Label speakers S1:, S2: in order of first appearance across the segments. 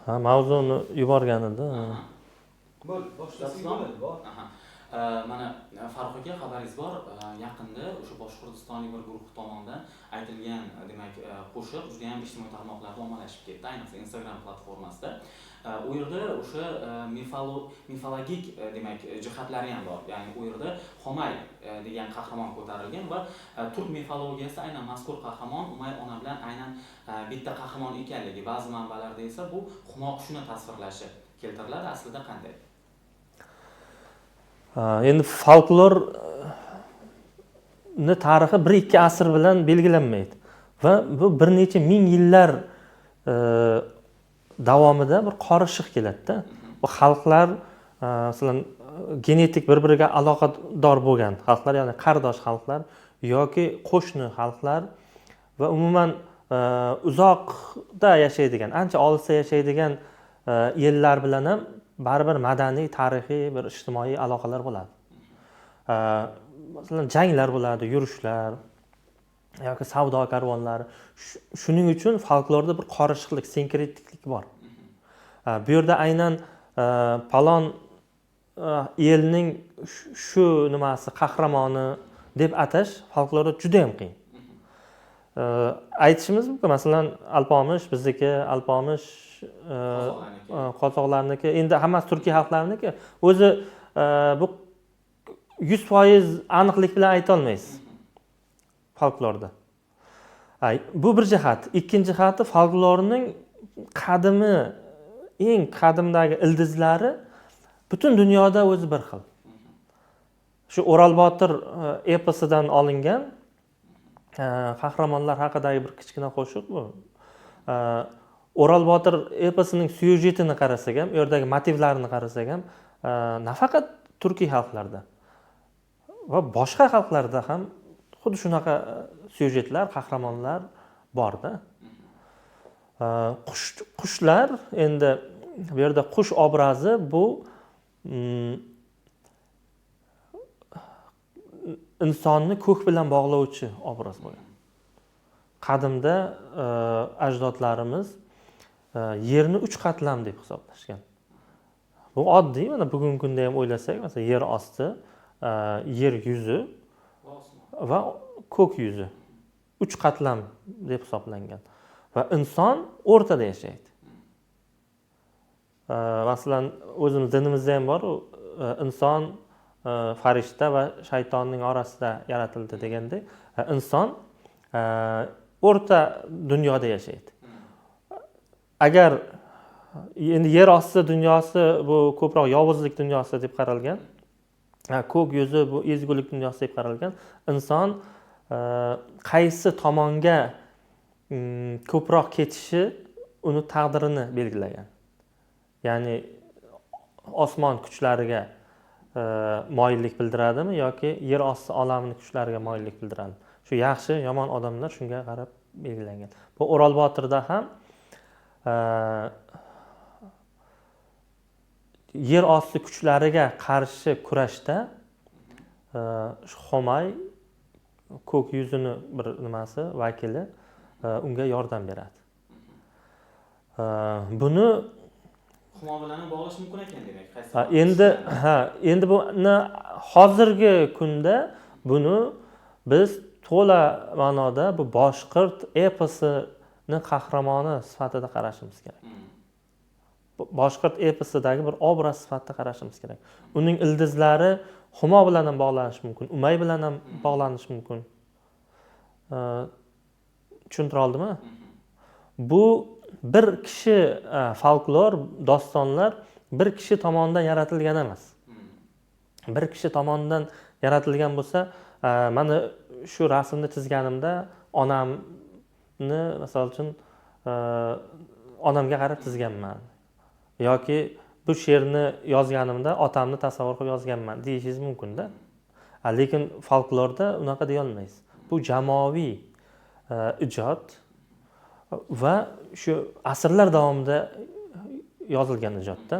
S1: Ha, mavzuni yuborgan edi.
S2: Mana Farruh aka, xabaringiz bor, yaqinda o'sha Boshqirdistonlik bir guruh tomonidan aytilgan, demak, qo'shiq juda ham ijtimoiy tarmoqlarda ommalashib ketdi, ayniqsa Instagram platformasida. U yerda o'sha mifologik, demak, jihatlari ham bor. Ya'ni u yerda Xomay degan qahramon ko'tarilgan va turk mifologiyasida aynan mazkur qahramon Umay ona bilan aynan bitta qahramon ekanligi, ba'zi manbalarda esa bu Humoqushni tasvirlashi keltiriladi. Aslida qanday?
S1: Endi folklorni tarixi 1-2 asr bilan belgilanmaydi va bu bir necha ming yillar davomida bir qorishiq keladi-da. Bu xalqlar masalan genetik bir-biriga aloqador bo'lgan xalqlar, ya'ni qardosh xalqlar yoki qo'shni xalqlar va umuman uzoqda yashaydigan, ancha olisda yashaydigan ellar bilan ham baribir madaniy, tarixiy, bir ijtimoiy aloqalar bo'ladi. Masalan, janglar bo'ladi, yurishlar yoki savdo karvonlari. Shuning uchun folklorda bir qorishiqlik, sinkretiklik bor. Bu yerda aynan palon elning shu nimasi qahramoni deb atash folklorda juda ham qiyin. Aytishimiz mumkin, masalan, Alpomish bizniki, Alpomish qozoqlarniki, endi hammasi turkiy xalqlarniki. O'zi bu 100% aniqlik bilan ayta olmaysiz folklorda. Bu bir jihat. Ikkinchi jihati, folklorning qadimi, eng qadimdagi ildizlari butun dunyoda o'zi bir xil. Shu O'ral Botir eposidan olingan qahramonlar haqidagi bir kichkina qo'shiq bu. O'ral Botir eposining syujetini qarasak ham, u yerdagi motivlarini qarasak ham, nafaqat turkiy xalqlarda va boshqa xalqlarda ham xuddi shunaqa syujetlar, qahramonlar bor-da. Qushlar, endi bu yerda qush obrazi bu insonni ko'k bilan bog'lovchi obraz bo'lgan. Qadimda ajdodlarimiz yerni 3 qatlam deb hisoblashgan. Bu oddiy, mana bugungi kunda ham o'ylasak, masalan, yer osti, yer yuzi va ko'k yuzi 3 qatlam deb hisoblangan. Va inson o'rtada yashaydi. Masalan, o'zimiz dinimizda ham bor, inson farishta va shaytonning orasida yaratildi deganda, inson o'rta dunyoda yashaydi. Agar endi yer osti dunyosi bu ko'proq yovuzlik dunyosi deb qaralgan, ko'k yuzi bu ezgulik dunyosi deb qaralgan, inson qaysi tomonga ko'proq ketishi uni taqdirini belgilagan. Ya'ni osmon kuchlariga moyillik bildiradimi yoki yer osti olamining kuchlariga moyillik bildiradimi? Shu yaxshi, yomon odamlar shunga qarab belgilangan. Bu O'ral Botirda ham yer osti kuchlariga qarshi kurashda Xomay ko'k yuzini bir nimasi vakili unga yordam beradi. Buni
S2: Xumo bilan bog'lash mumkin ekan demak.
S1: Endi buni hozirgi kunda buni biz to'la ma'noda bu boshqirt eposini qahramoni sifatida qarashimiz kerak. Boshqirt eposidagi bir obraz sifatida qarashimiz kerak. Uning ildizlari Humo bilan ham bog'lanishi mumkin, Umay bilan ham bog'lanishi mumkin. Tushuntira oldimmi? Bu bir kishi folklor, dostonlar bir kishi tomonidan yaratilgan emas. Bir kishi tomonidan yaratilgan bo'lsa, mana shu rasmni chizganimda onamni, masalan uchun, onamga qarab chizganman. Yoki bu she'rni yozganimda otamni tasavvur qilib yozganman deyishingiz mumkin-da. Lekin folklorda unaqa deya olmaysiz. Bu jamoaviy ijod va shu asrlar davomida yozilgan ijodda.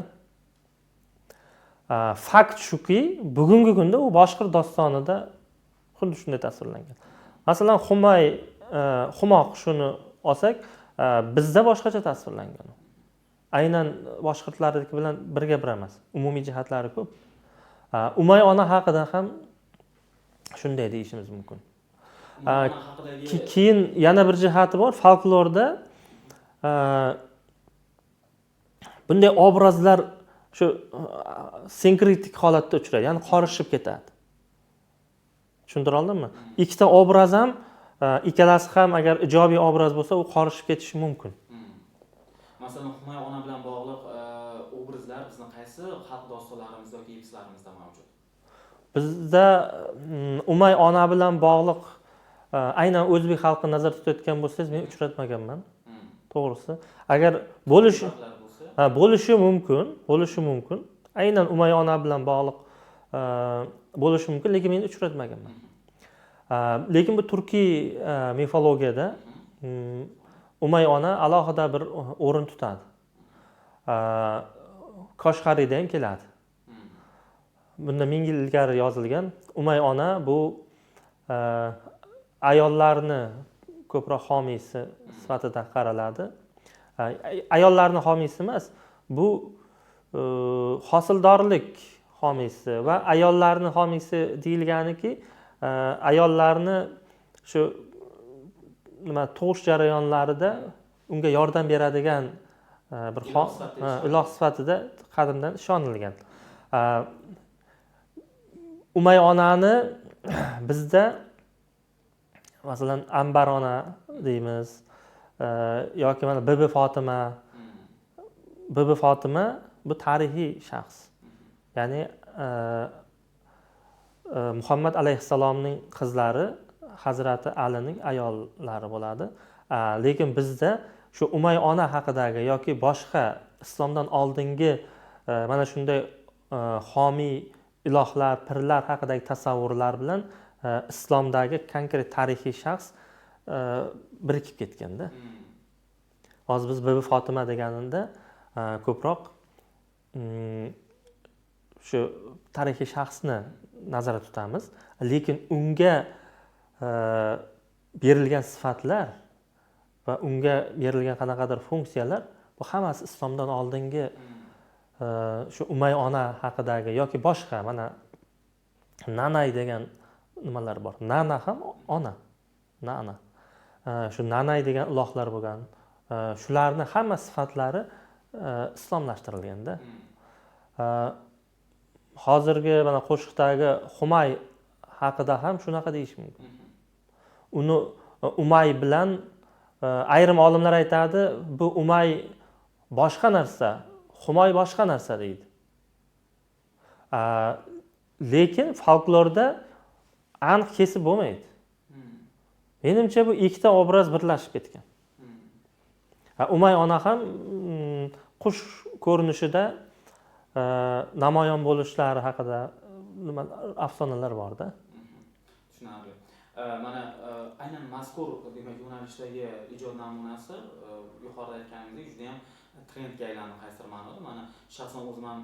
S1: Fakt shuki, bugungi kunda u boshqirt dostonida xuddi shunday tasvirlangan. Masalan, Humo qushini olsak, bizda boshqacha tasvirlangan. aynan boshqirdlarniki bilan birga bir emas. Umumiy jihatlari ko'p. Umay ona haqida ham shunday deyishimiz mumkin. Keyin yana bir jihati bor. Folklorda bunday obrazlar shu sinkretik holatda uchraydi, ya'ni qorishib ketadi. Tushuntira oldimmi? Ikkita obraz ham, ikkalasi ham agar ijobiy obraz bo'lsa, u qorishib ketishi mumkin.
S2: Masalan, Humay ona bilan bog'liq obrazlar bizning qaysi xalq dostonlarimizda yoki epislarimizda mavjud?
S1: Bizda Umay ona bilan bog'liq aynan o'zbek xalqini nazarda tutayotgan bo'lsangiz, men uchratmaganman. To'g'risi. Agar bo'lishi mumkin. Aynan Umay ona bilan bog'liq bo'lishi mumkin, lekin men uchratmaganman. Lekin bu turkiy mifologiyada Umay ona alohida bir o'rin tutadi. Koshg'ariyda ham keladi. Bunda 1000 yil ilgari yozilgan. Umay ona bu ayollarni ko'proq homiysi sifatida qaraladi. Ayollarni homiysi emas, bu hosildorlik homiysi va ayollarni homiysi deyilganiki, ayollarni shu tug'ish jarayonlarida unga yordam beradigan bir iloh sifatida qadimdan ishonilgan. Umay onani bizda masalan Ambar ona deymiz yoki mana Bibi Fatima. Bibi Fatima bu tarixiy shaxs. Ya'ni Muhammad alayhissalomning qizlari Hazrati Alining ayollari bo'ladi. Lekin bizda shu Umay ona haqidagi yoki boshqa islomdan oldingi mana shunday homiy ilohlar, pirlar haqidagi tasavvurlar bilan islomdagi konkret tarixiy shaxs birikib ketganda. Hozir biz Bibi Fatima deganida ko'proq shu tarixiy shaxsni nazarda tutamiz, lekin unga berilgan sifatlar va unga berilgan qanaqadir funksiyalar bu hammasi islomdan oldingi shu Umay ona haqidagi yoki boshqa mana Nanay degan nimalar bor. Nana ham ona. Nana. Shu Nanay degan ilohlar bo'lgan. Shularning hamma sifatlari islomlashtirilganda. Hozirgi mana qo'shiqdagi Humay haqida ham shunaqa deyish mumkin. Uni Umay bilan ayrim olimlar aytadi, bu Umay boshqa narsa, Humay boshqa narsa deydi. Lekin folklorda aniq kesib bo'lmaydi. Menimcha bu ikkita obraz birlashib ketgan. Umay ona ham qush ko'rinishida namoyon bo'lishlari haqida afsonalar bor-da.
S2: Tushunarli. Mana aynan mazkur demak yo'nalishdagi ijod namunasi yuqorida aytganimizdek juda ham trendga aylandi qaysidir ma'noda. Mana shaxsan o'zim ham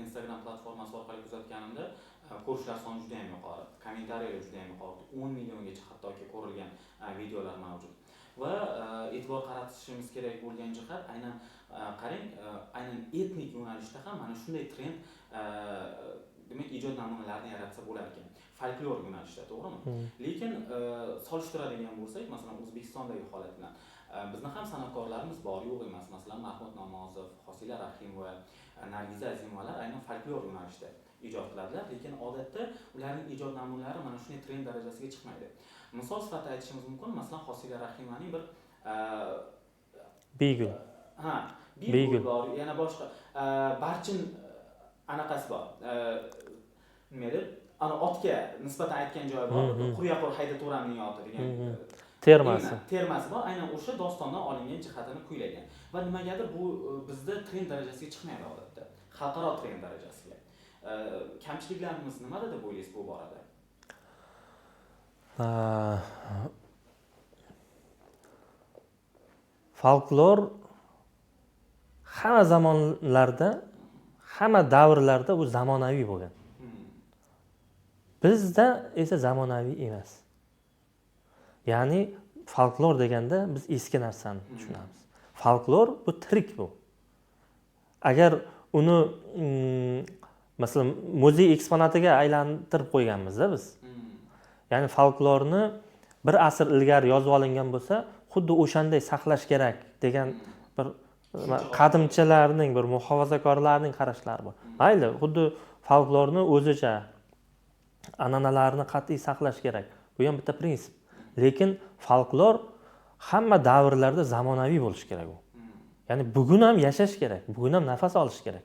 S2: Instagram platformasi orqali kuzatganimda ko'rishlar soni juda ham yuqori, kommentariyalar juda ham yuqori, 10 milliongacha hattoki ko'rilgan videolar mavjud. Va e'tibor qaratishimiz kerak bo'lgan jihat aynan qarang, aynan etnik yo'nalishda ham mana shunday trend demak ijod namunalarini yaratsa bo'lar ekan. Folklor yo'nalishida, to'g'rimi? Lekin solishtiradigan bo'lsak, masalan O'zbekistondagi holat bilan bizni ham san'atkorlarimiz bor, yo'q emas. Masalan Mahmud Namozov, Hosila Rahimova, Nargiza Azimovalar aynan folklor yo'nalishida ijod qiladilar, lekin odatda ularning ijod namunalari mana shunday trend darajasiga chiqmaydi. Misol sifatida aytishimiz mumkin, masalan Hosila Rahimaning bir
S1: Beygul.
S2: Beygul bor, yana boshqa barchin anaqasi bor. Nima edi? Ana otga nisbatan aytgan joyi bor. Quryaqur haydato'ramning oti degan termasi bor. Aynan o'sha dostondan olingan jihatini kuylagan. Va nimagadir bu bizda trend darajasiga chiqmaydi odatda. Xalqaro trend darajasiga. Kamchiliklarimiz nimada deb o'ylaysiz bu borada?
S1: Folklor hamma zamonlarda, hamma davrlarda bu zamonaviy bo'lgan. Bizda esa zamonaviy emas. Ya'ni folklor deganda biz eski narsani tushunamiz. Folklor bu tirik bu. agar uni masalan muzey eksponatiga aylantirib qo'yganmiz-da biz. Ya'ni folklorni bir asr ilgari yozib olingan bo'lsa, xuddi o'shanday saqlash kerak degan bir qadimchalarning, bir muhofazakorlarning qarashlari bor. Mayli, xuddi folklorni o'zicha an'analarni qat'iy saqlash kerak. Bu ham bitta prinsip. Lekin folklor hamma davrlarda zamonaviy bo'lishi kerak u. Ya'ni bugun ham yashash kerak, bugun ham nafas olish kerak.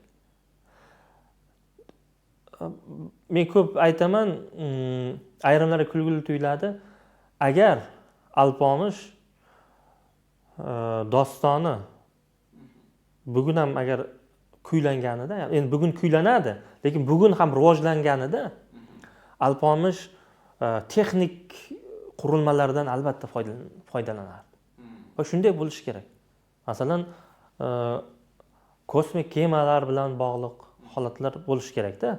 S1: Men ko'p aytaman, ayrimlarga kulgili tuyuladi. Agar Alpomish dostoni bugun ham agar kuylanganida, endi bugun kuylanadi, lekin bugun ham rivojlanganida Alpomish texnik qurilmalardan albatta foydalanardi. Va shunday bo'lishi kerak. Masalan, kosmik kemalar bilan bog'liq holatlar bo'lishi kerak-da.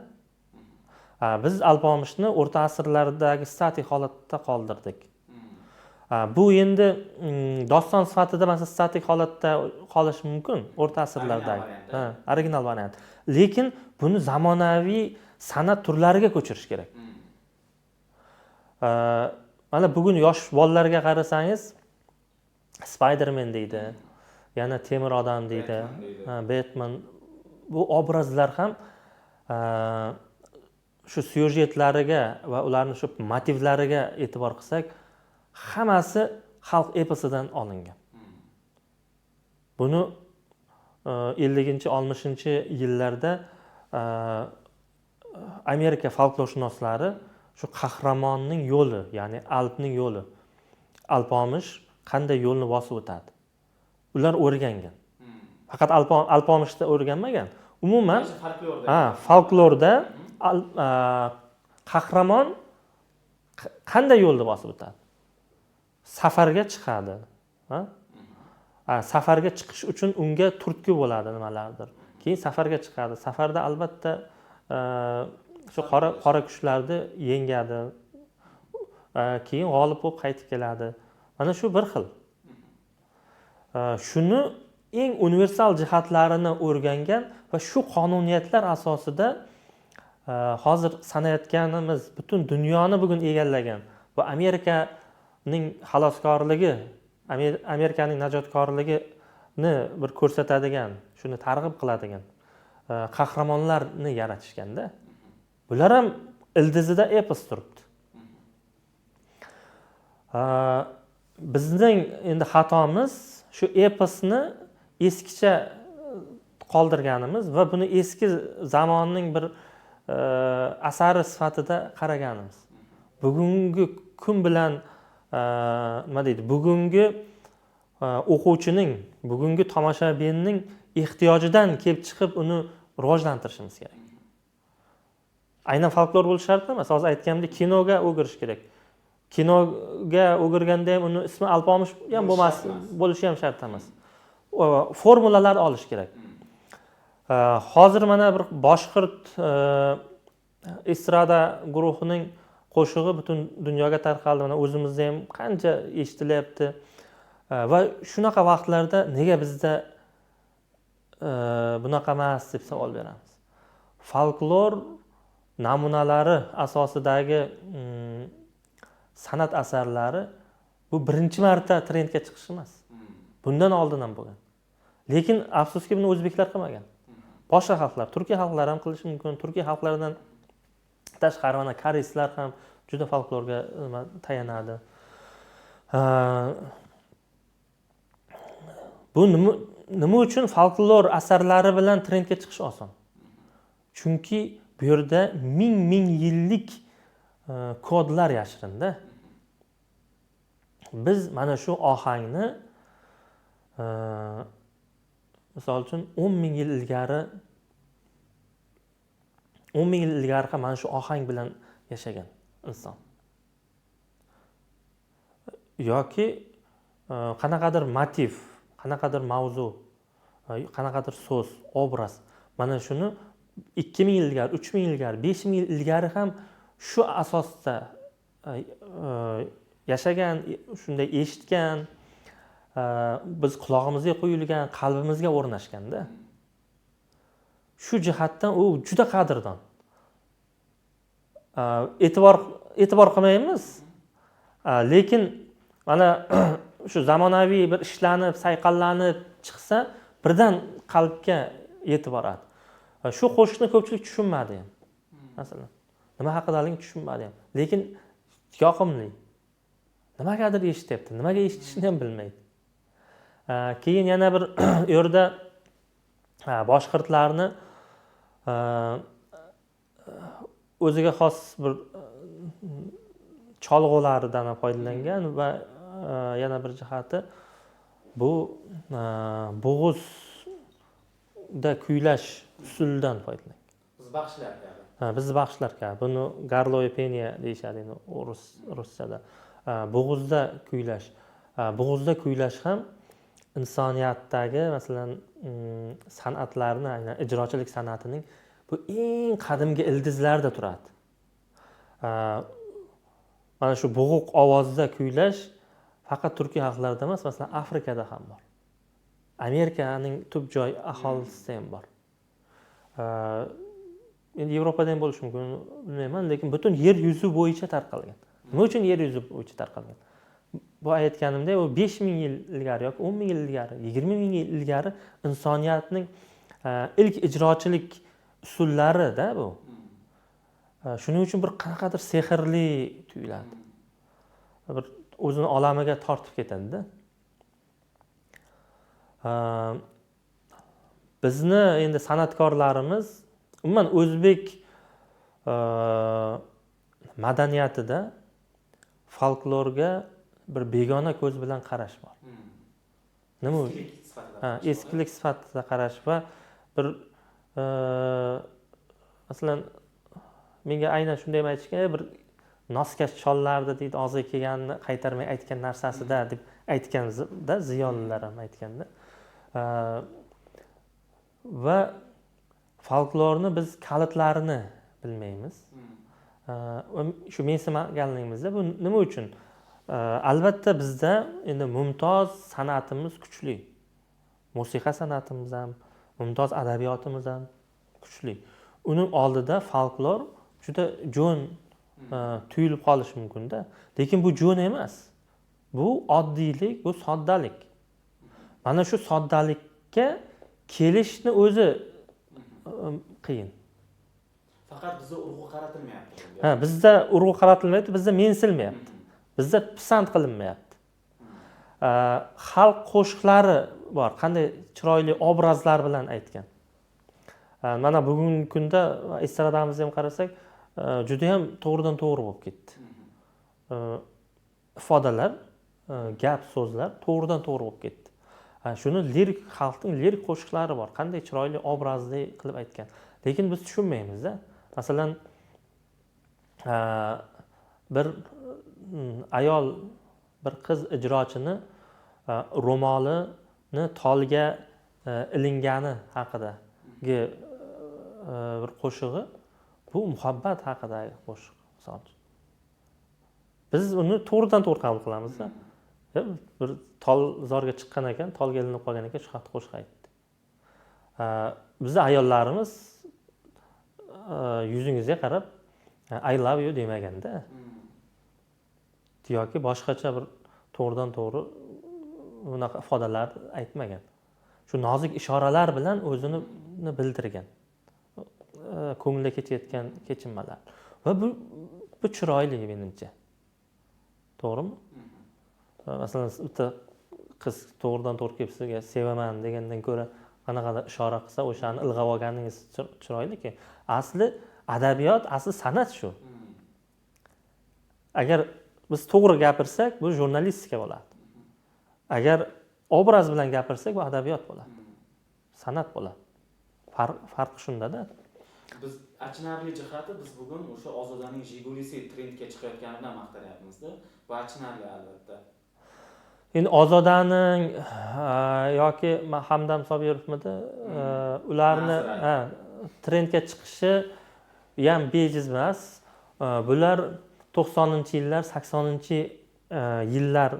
S1: Biz Alpomishni o'rta asrlardagi statik holatda qoldirdik. Bu endi doston sifatida masalan statik holatda qolishi mumkin o'rta asrlardagi. Original variant. Lekin buni zamonaviy san'at turlariga ko'chirish kerak. Mana bugun yosh bolalarga qarasangiz, Spider-Man deydi, yana Temir odam deydi, Batman. Bu obrazlar ham shu syujetlariga va ularning shu motivlariga e'tibor qilsak, hammasi xalq eposidan olingan. Buni 50-60-yillarda Amerika folklorshunoslari shu qahramonning yo'li, ya'ni Alpning yo'li, Alpomish qanday yo'lni bosib o'tadi, ular o'rgangan. Faqat Alpomishda o'rganmagan. Umuman folklorda qahramon qanday yo'lni bosib o'tadi? Safarga chiqadi. Safarga chiqish uchun unga turtki bo'ladi nimalardir. Keyin safarga chiqadi. Safarda albatta shu qora kuchlarni yengadi. Keyin g'olib bo'lib qaytib keladi. Mana shu bir xil. Shuni eng universal jihatlarini o'rgangan va shu qonuniyatlar asosida hozir sanayotganimiz butun dunyoni bugun egallagan va Amerikaning xaloskorligi, Amerikaning najotkorligini bir ko'rsatadigan, shuni targ'ib qiladigan qahramonlarni yaratishganda, bular ham ildizida epos turibdi. Bizning endi xatomiz shu eposni eskicha qoldirganimiz va buni eski zamonning bir asari sifatida qaraganimiz. Bugungi kun bilan nima deydi? Bugungi o'quvchining, bugungi tomoshabinning ehtiyojidan kelib chiqib uni rivojlantirishimiz kerak. Aynan folklor bo'lish shart emas. Hozir aytganimdek, kinoga o'girish kerak. Kinoga o'girganda ham uni ismi Alpomish ham bo'lishi ham shart emas. Formulalar olish kerak. Hozir mana bir boshqirt estrada guruhining qo'shig'i butun dunyoga tarqaldi. Mana o'zimizda ham qancha eshitilyapti. Va shunaqa vaqtlarda nega bizda bunaqa emas deb savol beramiz. Folklor namunalari asosidagi san'at asarlari bu birinchi marta trendga chiqish emas. Bundan oldin ham bo'lgan. Lekin afsuski buni o'zbeklar qilmagan. Boshqa xalqlar, Turkiya xalqlari ham qilishi mumkin. Turkiya xalqlaridan tashqari mana koreyslar ham juda folklorga tayanadi. Bu nima uchun folklor asarlari bilan trendga chiqish oson? Chunki bu yerda ming yillik kodlar yashirinda. Biz mana shu ohangni misol uchun 10 ming yil ilgari ham mana shu ohang bilan yashagan inson. Yoki qanaqadir motiv, qanaqadir mavzu, qanaqadir so'z, obraz, mana shuni 2000 yil ilgari, 3000 yil ilgari, 5000 yil ilgari ham shu asosda yashagan, shunday eshitgan, biz qulog'imizga qo'yilgan, qalbimizga o'rnashganda. shu jihatdan u juda qadrdon. E'tibor qilmaymiz, lekin mana shu zamonaviy bir ishlanib, sayqallanib chiqsa, birdan qalbga yetib boradi. Shu qo'shiqni ko'pchilik tushunmadi ham. Masalan, nima haqidaligini tushunmadi ham, lekin yoqimli. Nimagadir eshityapti, nimaga eshitishini ham bilmaydi. Keyin yana bir yerda boshqirdlarni o'ziga xos bir cholg'ularidan foydalangan va yana bir jihati bu bo'g'izda kuylash usulidan foydalangan. Biz baxshilar kabi. Buni garloy peniya deyishadi endi ruschada. Bo'g'izda kuylash. Bo'g'izda kuylash ham insoniyatdagi masalan san'atlarni, ijrochilik san'atining bu eng qadimgi ildizlarida turadi. Mana shu bo'g'iq ovozda kuylash faqat Turkiya xalqlarida emas, masalan Afrikada ham bor. Amerikaning tub joy aholisida ham bor. Endi Yevropada ham bo'lishi mumkin, bilmayman, lekin butun yer yuzi bo'yicha tarqalgan. Nima uchun yer yuzi bo'yicha tarqalgan? Bu aytganimdek, u 5000 yil ilgari yoki 10000 yil ilgari, 20000 yil ilgari insoniyatning ilk ijrochilik usullari-da bu. Shuning uchun bir qanaqadir sehrli tuyuladi. Bir o'zini olamiga tortib ketadi-da. Bizni endi san'atkorlarimiz umuman o'zbek madaniyatida folklorga bir begona ko'z bilan qarash bor. Nima u? Eskilik sifatida qarash va bir masalan menga aynan shunday aytishgan, bir noskash chollardi deydi, og'ziga kelganini qaytarmay aytgan narsasida deb aytganda, ziyolilar ham aytganda. Va folklorni biz kalitlarini bilmaymiz. Shu mensimaganligimizda bu nima uchun? Albatta bizda endi mumtoz san'atimiz kuchli. Musiqa san'atimiz ham, mumtoz adabiyotimiz ham kuchli. Uning oldida folklor juda jo'n tuyulib qolishi mumkin-da. Lekin bu jo'n emas. Bu oddiylik, bu soddalik. Mana shu soddalikka kelishni o'zi qiyin.
S2: Faqat bizda urg'u qaratilmayapti.
S1: Bizda urg'u qaratilmayapti, bizda mensilmayapti. Bizda pisand qilinmayapti. Xalq qo'shiqlari bor, qanday chiroyli obrazlar bilan aytgan. Mana bugungi kunda estradamizga ham qarasak, juda ham to'g'ridan to'g'ri bo'lib ketdi. Ifodalar, gap, so'zlar to'g'ridan to'g'ri bo'lib ketdi. Shuni lirik xalqning lirik qo'shiqlari bor, qanday chiroyli obrazli qilib aytgan. Lekin biz tushunmaymiz-da. Masalan, bir ayol, bir qiz ijrochini ro'molini tolga ilingani haqidagi bir qo'shig'i, bu muhabbat haqidagi qo'shiq, misol uchun. Biz uni to'g'ridan to'g'ri qabul qilamiz-da. Bir tolzorga chiqqan ekan, tolga ilinib qolgan ekan, shu haqda qo'shiq aytdi. Bizning ayollarimiz yuzingizga qarab I love you demaganda. Yoki boshqacha bir to'g'ridan to'g'ri unaqa ifodalar aytmagan. Shu nozik ishoralar bilan o'zini bildirgan. Ko'ngilga ketayotgan kechinmalar. Va bu chiroyli menimcha. To'g'rimi? Masalan, bitta qiz to'g'ridan to'g'ri kelib sizga sevaman degandan ko'ra qanaqadir ishora qilsa, o'shani ilg'ab olganingiz chiroyliki. Asli adabiyot, asli san'at shu. Agar biz to'g'ri gapirsak, bu jurnalistika bo'ladi. Agar obraz bilan gapirsak, bu adabiyot bo'ladi. San'at bo'ladi. Farqi shunda-da.
S2: Biz achinarli jihati, biz bugun o'sha Ozodaning Jigulisi trendga chiqayotganidan maqtanyapmiz-da. Bu achinarli albatta.
S1: Endi Ozodaning yoki Hamdam Sobirovmidi, ularni trendga chiqishi ham bejiz emas. Bular 90-yillar, 80-yillar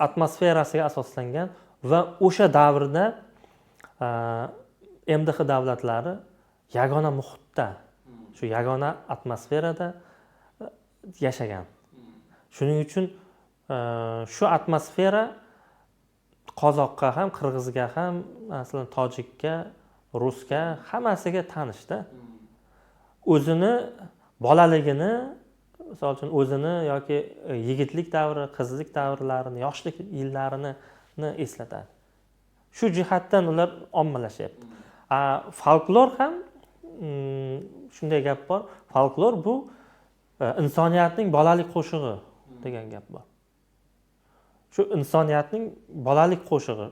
S1: atmosferasiga asoslangan va o'sha davrda MDH davlatlari yagona muhitda, shu yagona atmosferada yashagan. Shuning uchun shu atmosfera qozoqqa ham, qirg'izga ham, masalan tojikka, rusga hammasiga tanishda. O'zini bolaligini, misol uchun o'zini yoki yigitlik davri, qizlik davrlarini, yoshlik yillarini eslatadi. Shu jihatdan ular ommalashyapti. Folklor ham shunday gap bor. Folklor bu insoniyatning bolalik qo'shig'i degan gap bor. Shu insoniyatning bolalik qo'shig'i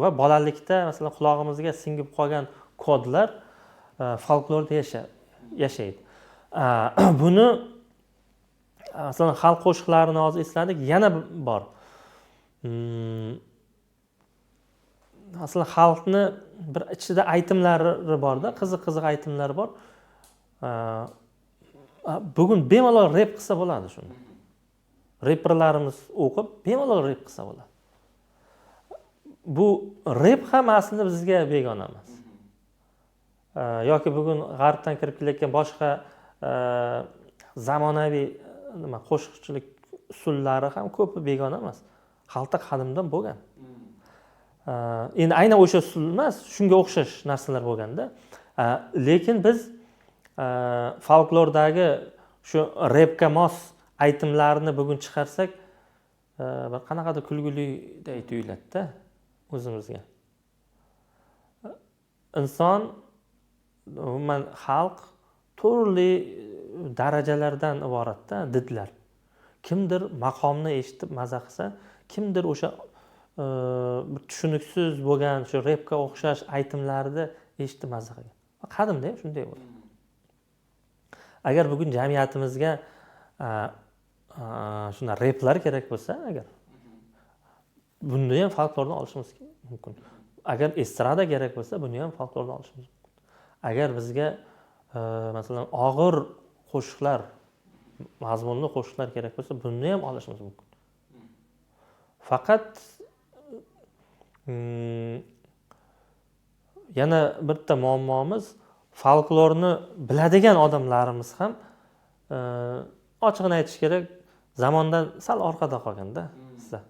S1: va bolalikda masalan qulog'imizga singib qolgan kodlar folklorda yashaydi. Buni masalan xalq qo'shiqlarini hozir esladik, yana bor. Masalan xalqni bir ichida aytimlari borda, qiziq aytimlar bor. Bugun bemalol rep qilsa bo'ladi shuni. Reperlarimiz o'qib bemalol rep qilsa bo'ladi. Bu rep ham aslida bizga begona emas. Yoki bugun g'arbdan kirib kelayotgan boshqa zamonaviy qo'shiqchilik usullari ham ko'pi begona emas. Xalqda qadimdan bo'lgan. Endi aynan o'sha usul emas, shunga o'xshash narsalar bo'lganda, lekin biz folklordagi shu repga mos aytimlarni bugun chiqarsak, bir qanaqadir kulguliday tuyuladi-da o'zimizga. Inson, umuman xalq turli darajalardan iboratda didlar. Kimdir maqomni eshitib maza qilsa, kimdir o'sha bir tushuniksiz bo'lgan shu repga o'xshash aytimlarni eshitib maza qilgan. Qadimda ham shunday bo'ldi. Agar bugun jamiyatimizga shuna replar kerak bo'lsa, agar buni ham folklordan olishimiz mumkin. Agar estrada kerak bo'lsa, buni ham folklordan olishimiz mumkin. Agar bizga masalan og'ir qo'shiqlar, mazmunli qo'shiqlar kerak bo'lsa, buni ham olishimiz mumkin. Faqat yana bitta muammomiz, folklorni biladigan odamlarimiz ham ochig'ini aytish kerak, zamondan sal orqada qolganda bizda.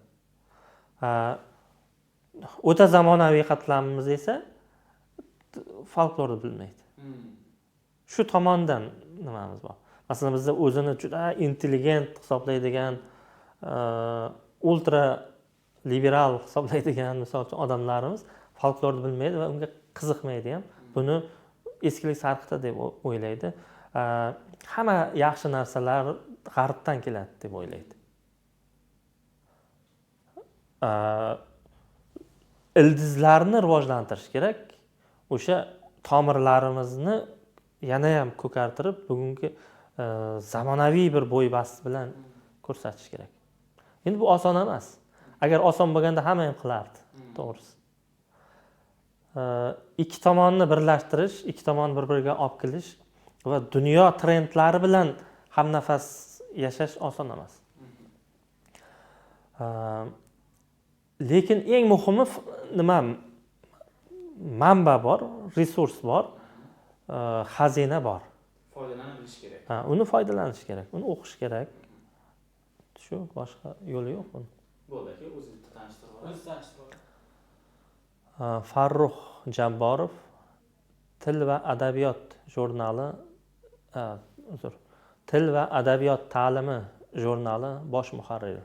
S1: O'ta zamonaviy qatlamimiz esa folklorni bilmaydi. Shu tomondan nimamiz bor. Masalan, bizda o'zini juda intelligent hisoblaydigan, ultra liberal hisoblaydigan misol uchun odamlarimiz folklorni bilmaydi va unga qiziqmaydi ham. Buni eskilik sarqita deb o'ylaydi. Hamma yaxshi narsalar g'arbdan keladi deb o'ylaydi. Ildizlarni rivojlantirish kerak. O'sha tomirlarimizni yana ham ko'kartirib, bugungi zamonaviy bir bo'y basti bilan ko'rsatish kerak. Endi bu oson emas. Agar oson bo'lganda hamma ham qilardi, to'g'risi. Ikki tomonni birlashtirish, ikki tomonni bir-biriga olib kelish va dunyo trendlari bilan hamnafas yashash oson emas. Lekin eng muhimi nima? Manba bor, resurs bor, xazina bor.
S2: Foydalanilish kerak.
S1: Uni foydalanish kerak, uni o'qish kerak. Shu, boshqa yo'li yo'q buni.
S2: Bo'ldi aka, o'zingizni tanishtirib.
S1: Farruh Jabborov, Til va adabiyot jurnali, Til va adabiyot ta'limi jurnali bosh muharriri.